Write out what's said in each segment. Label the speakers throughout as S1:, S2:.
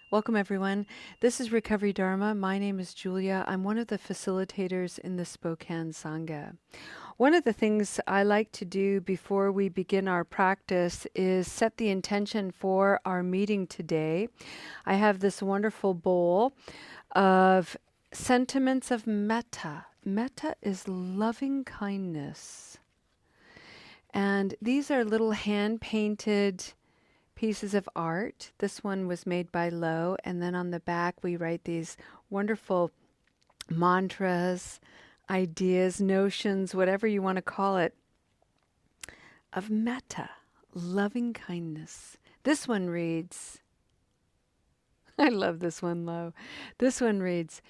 S1: Welcome, everyone. This is Recovery Dharma. My name is Julia. I'm one of the facilitators in the Spokane Sangha. One of the things I like to do before we begin our practice is set the intention for our meeting today. I have this wonderful bowl of sentiments of metta. Metta is loving kindness. And these are little hand painted pieces of art. This one was made by Lo, and then on the back we write these wonderful mantras, ideas, notions, whatever you want to call it, of metta, loving kindness. This one reads, I love this one, Lo. This one reads,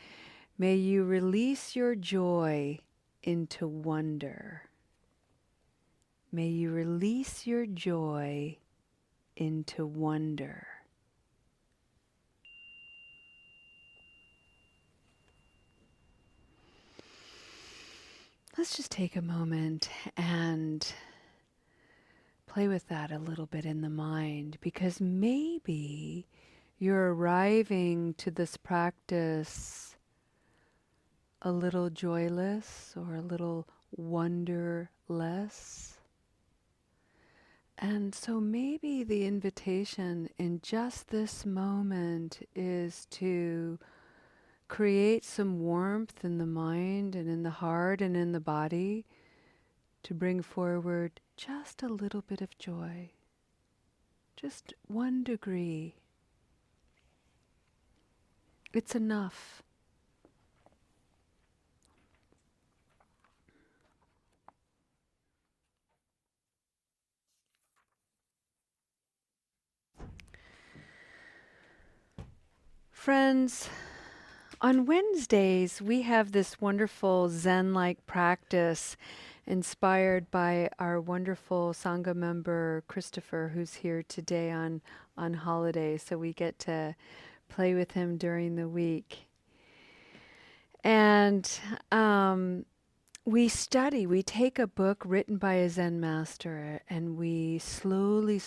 S1: may you release your joy into wonder. May you release your joy into wonder. Let's just take a moment and play with that a little bit in the mind, because maybe you're arriving to this practice a little joyless or a little wonderless. And so maybe the invitation in just this moment is to create some warmth in the mind and in the heart and in the body, to bring forward just a little bit of joy, just 1 degree. It's enough. Friends, on Wednesdays we have this wonderful Zen-like practice inspired by our wonderful Sangha member Christopher, who's here today on holiday, so we get to play with him during the week. And we take a book written by a Zen master and we slowly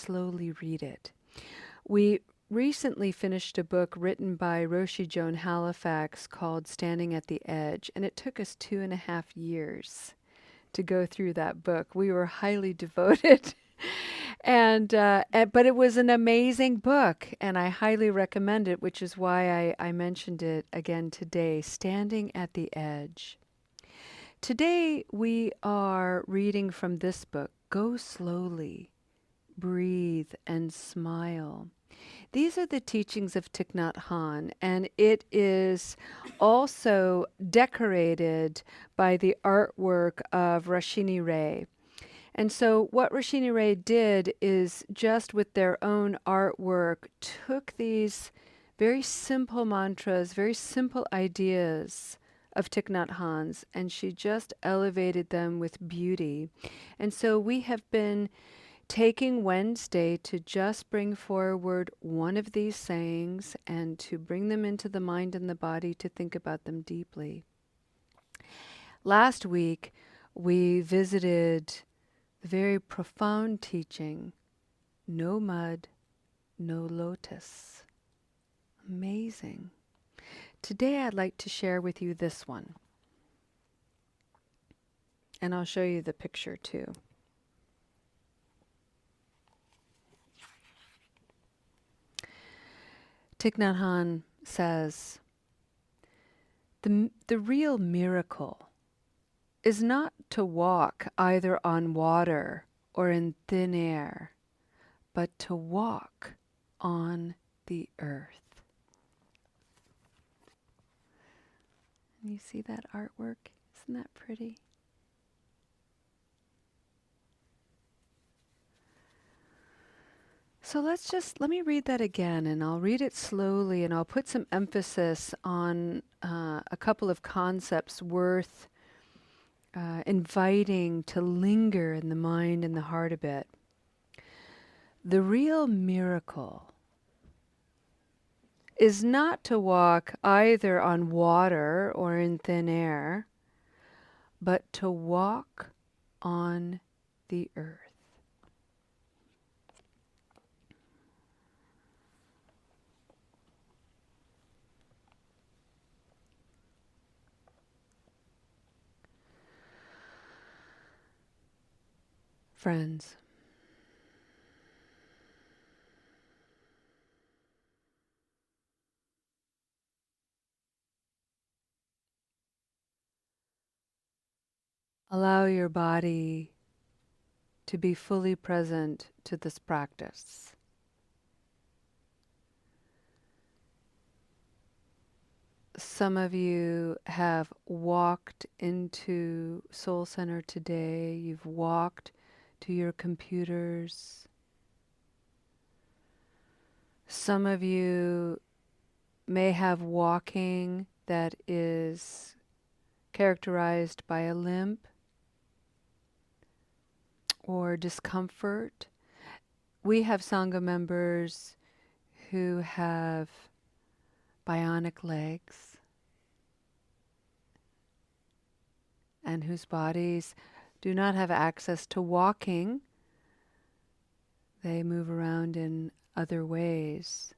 S1: read it. We recently finished a book written by Roshi Joan Halifax called Standing at the Edge, and it took us 2.5 years to go through that book. We were highly devoted. But it was an amazing book, and I highly recommend it, which is why I mentioned it again today, Standing at the Edge. Today we are reading from this book, Go Slowly, Breathe and Smile. These are the teachings of Thich Nhat Hanh, and it is also decorated by the artwork of Rashini Ray. And so what Rashini Ray did is, just with their own artwork, took these very simple mantras, very simple ideas of Thich Nhat Hanh's, and she just elevated them with beauty. And so we have been taking Wednesday to just bring forward one of these sayings and to bring them into the mind and the body to think about them deeply. Last week, we visited the very profound teaching, no mud, no lotus. Amazing. Today I'd like to share with you this one. And I'll show you the picture too. Thich Nhat Hanh says, the real miracle is not to walk either on water or in thin air, but to walk on the earth. And you see that artwork? Isn't that pretty? So let me read that again, and I'll read it slowly, and I'll put some emphasis on a couple of concepts worth inviting to linger in the mind and the heart a bit. The real miracle is not to walk either on water or in thin air, but to walk on the earth. Friends, allow your body to be fully present to this practice. Some of you have walked into Soul Center today, you've walked to your computers. Some of you may have walking that is characterized by a limp or discomfort. We have Sangha members who have bionic legs and whose bodies do not have access to walking. They move around in other ways.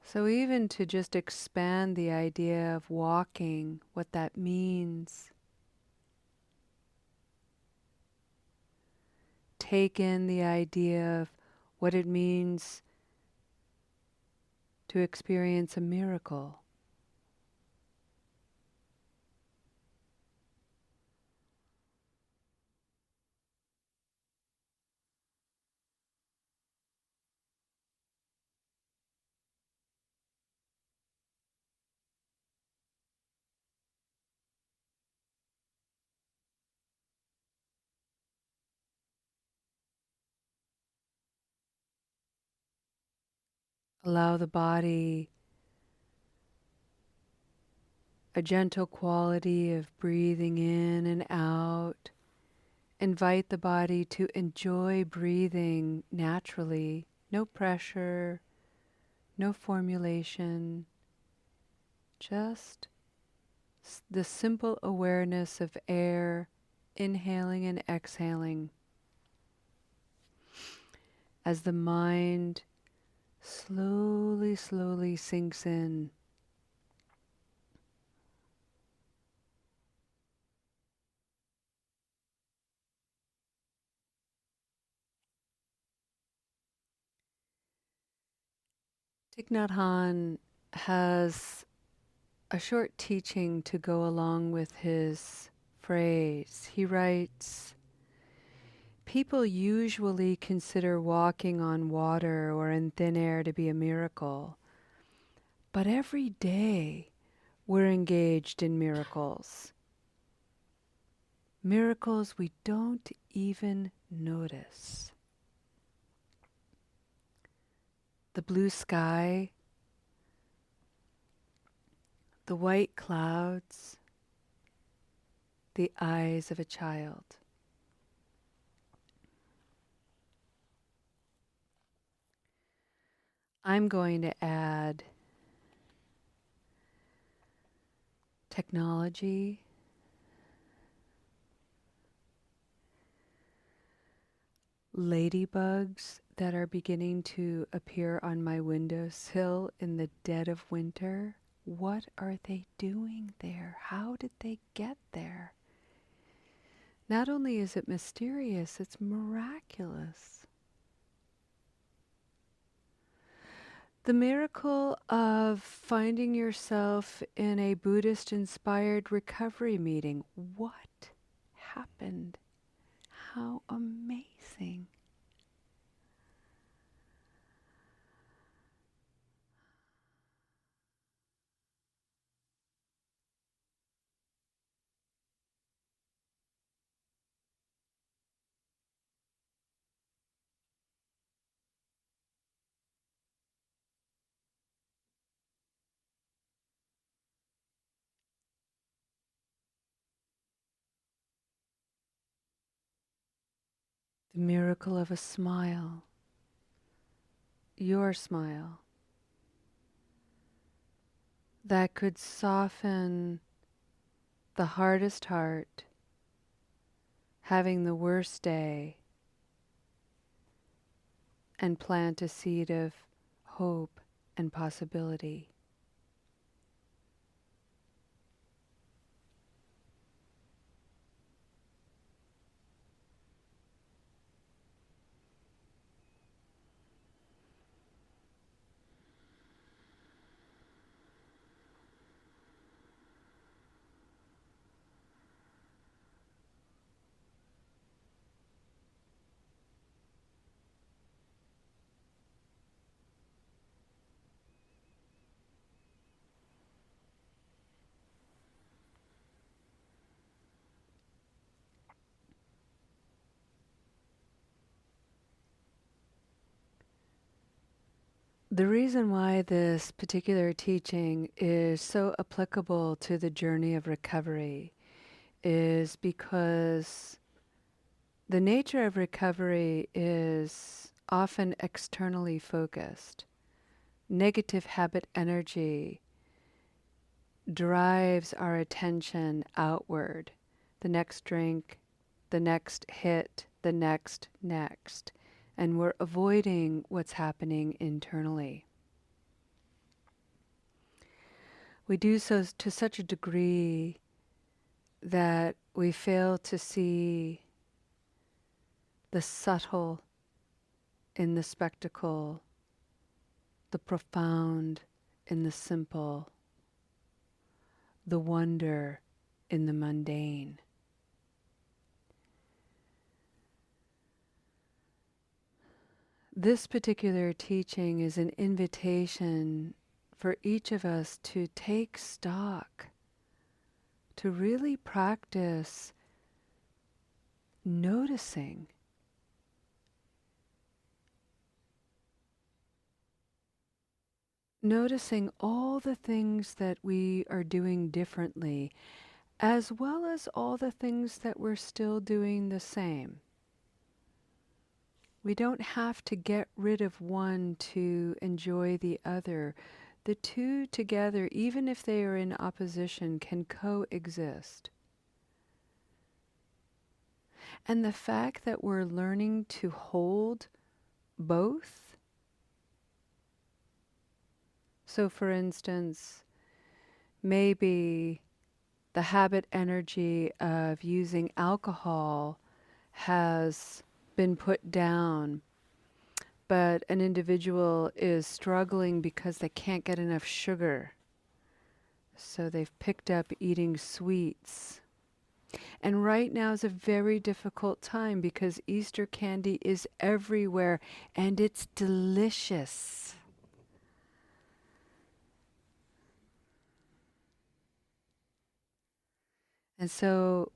S1: So even to just expand the idea of walking, what that means, take in the idea of what it means to experience a miracle. Allow the body a gentle quality of breathing in and out. Invite the body to enjoy breathing naturally, no pressure, no formulation, just the simple awareness of air inhaling and exhaling as the mind slowly, slowly sinks in. Thich Nhat Hanh has a short teaching to go along with his phrase. He writes, "People usually consider walking on water or in thin air to be a miracle, but every day we're engaged in miracles. Miracles we don't even notice. The blue sky, the white clouds, the eyes of a child." I'm going to add technology, ladybugs that are beginning to appear on my windowsill in the dead of winter. What are they doing there? How did they get there? Not only is it mysterious, it's miraculous. The miracle of finding yourself in a Buddhist-inspired recovery meeting. What happened? How amazing. The miracle of a smile, your smile, that could soften the hardest heart, having the worst day, and plant a seed of hope and possibility. The reason why this particular teaching is so applicable to the journey of recovery is because the nature of recovery is often externally focused. Negative habit energy drives our attention outward. The next drink, the next hit, the next. And we're avoiding what's happening internally. We do so to such a degree that we fail to see the subtle in the spectacle, the profound in the simple, the wonder in the mundane. This particular teaching is an invitation for each of us to take stock, to really practice noticing. Noticing all the things that we are doing differently, as well as all the things that we're still doing the same. We don't have to get rid of one to enjoy the other. The two together, even if they are in opposition, can coexist. And the fact that we're learning to hold both. So, for instance, maybe the habit energy of using alcohol has been put down, but an individual is struggling because they can't get enough sugar. So they've picked up eating sweets. And right now is a very difficult time because Easter candy is everywhere and it's delicious. And so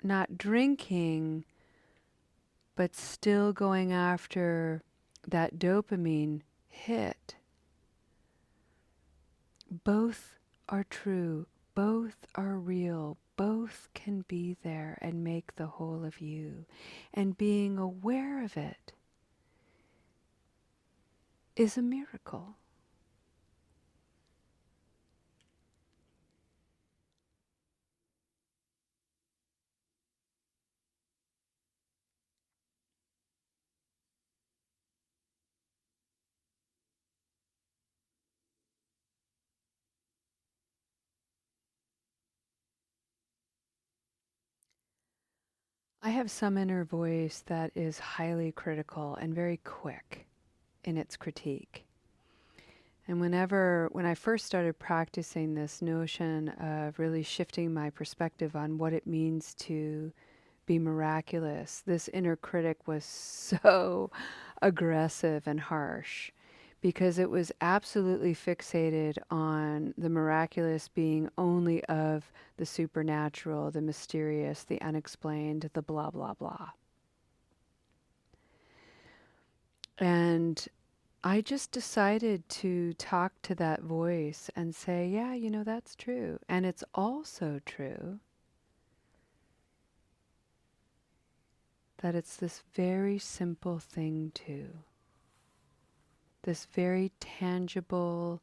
S1: not drinking, but still going after that dopamine hit. Both are true, both are real, both can be there and make the whole of you. And being aware of it is a miracle. I have some inner voice that is highly critical and very quick in its critique. And when I first started practicing this notion of really shifting my perspective on what it means to be miraculous, this inner critic was so aggressive and harsh because it was absolutely fixated on the miraculous being only of the supernatural, the mysterious, the unexplained, the blah, blah, blah. And I just decided to talk to that voice and say, yeah, that's true. And it's also true that it's this very simple thing too. This very tangible,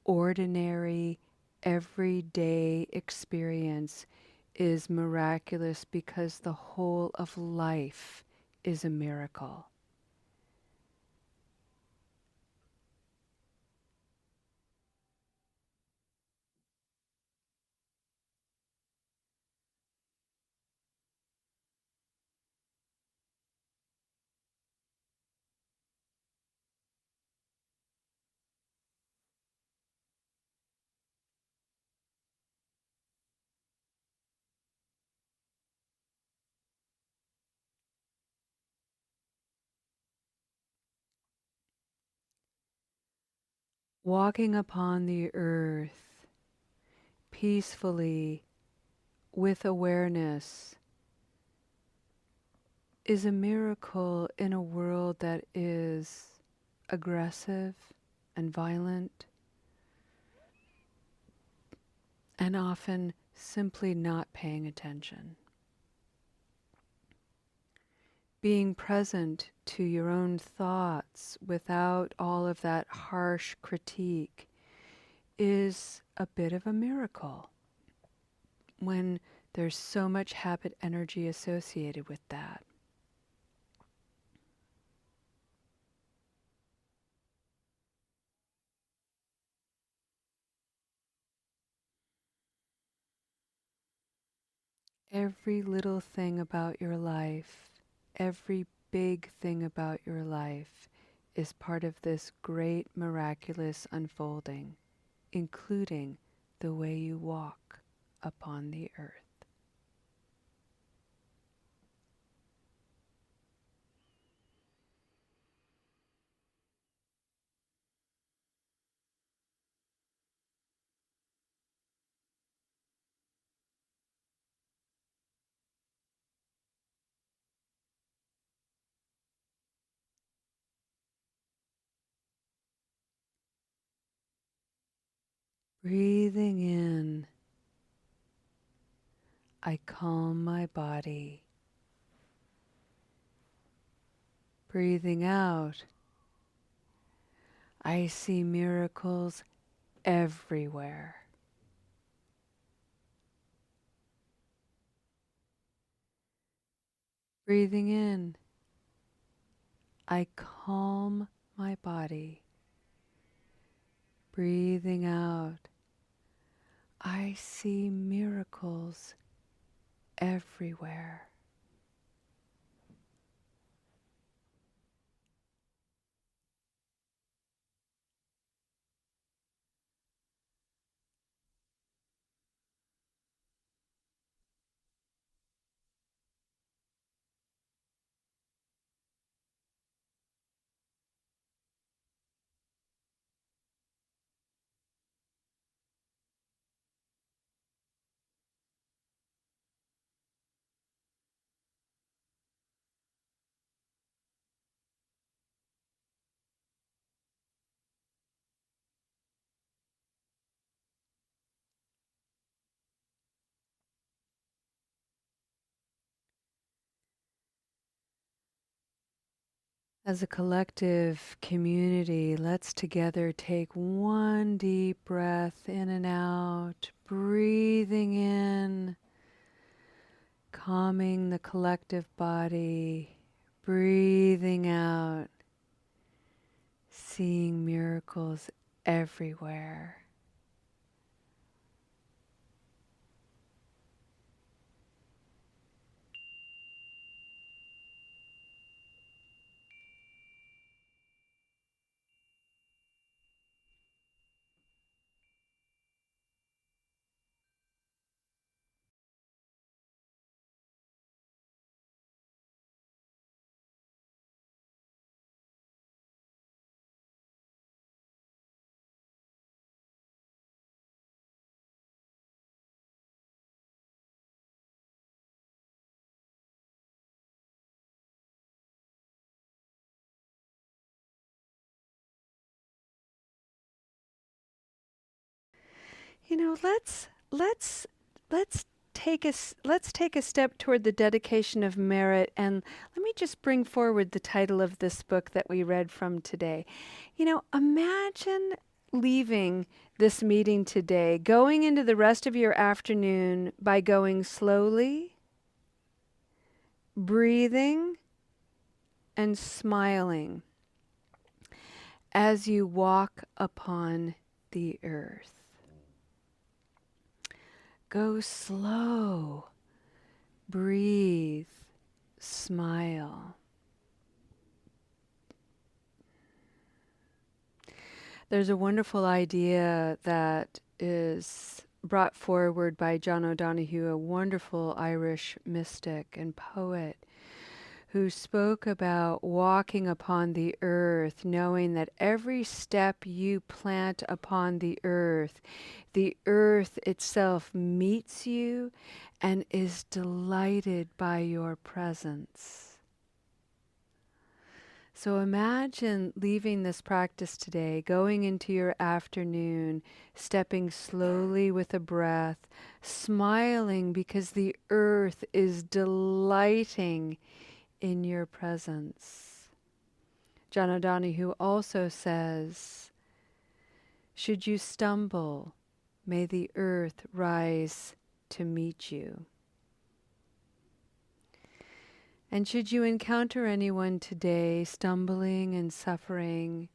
S1: ordinary, everyday experience is miraculous because the whole of life is a miracle. Walking upon the earth peacefully with awareness is a miracle in a world that is aggressive, and violent, and often simply not paying attention. Being present to your own thoughts without all of that harsh critique is a bit of a miracle when there's so much habit energy associated with that. Every little thing about your life, every big thing about your life is part of this great miraculous unfolding, including the way you walk upon the earth. Breathing in, I calm my body. Breathing out, I see miracles everywhere. Breathing in, I calm my body. Breathing out, I see miracles everywhere. As a collective community, let's together take one deep breath in and out, breathing in, calming the collective body, breathing out, seeing miracles everywhere. You know, let's let's take a step toward the dedication of merit, and let me just bring forward the title of this book that we read from today. You know, imagine leaving this meeting today, going into the rest of your afternoon by going slowly, breathing, and smiling as you walk upon the earth. Go slow. Breathe, smile. There's a wonderful idea that is brought forward by John O'Donohue, a wonderful Irish mystic and poet, who spoke about walking upon the earth, knowing that every step you plant upon the earth itself meets you and is delighted by your presence. So imagine leaving this practice today, going into your afternoon, stepping slowly with a breath, smiling because the earth is delighting in your presence. John O'Donohue also says, should you stumble, may the earth rise to meet you. And should you encounter anyone today stumbling and suffering,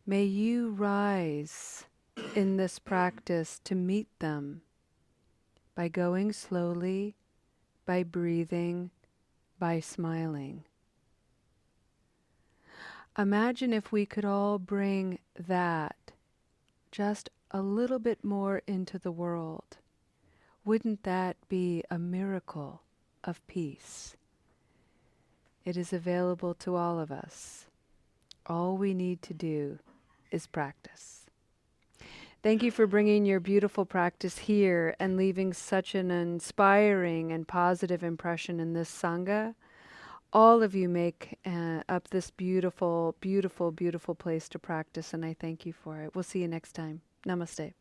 S1: may you rise in this practice to meet them by going slowly, by breathing, by smiling. Imagine if we could all bring that just a little bit more into the world. Wouldn't that be a miracle of peace? It is available to all of us. All we need to do is practice. Thank you for bringing your beautiful practice here and leaving such an inspiring and positive impression in this Sangha. All of you make up this beautiful, beautiful, beautiful place to practice, and I thank you for it. We'll see you next time. Namaste.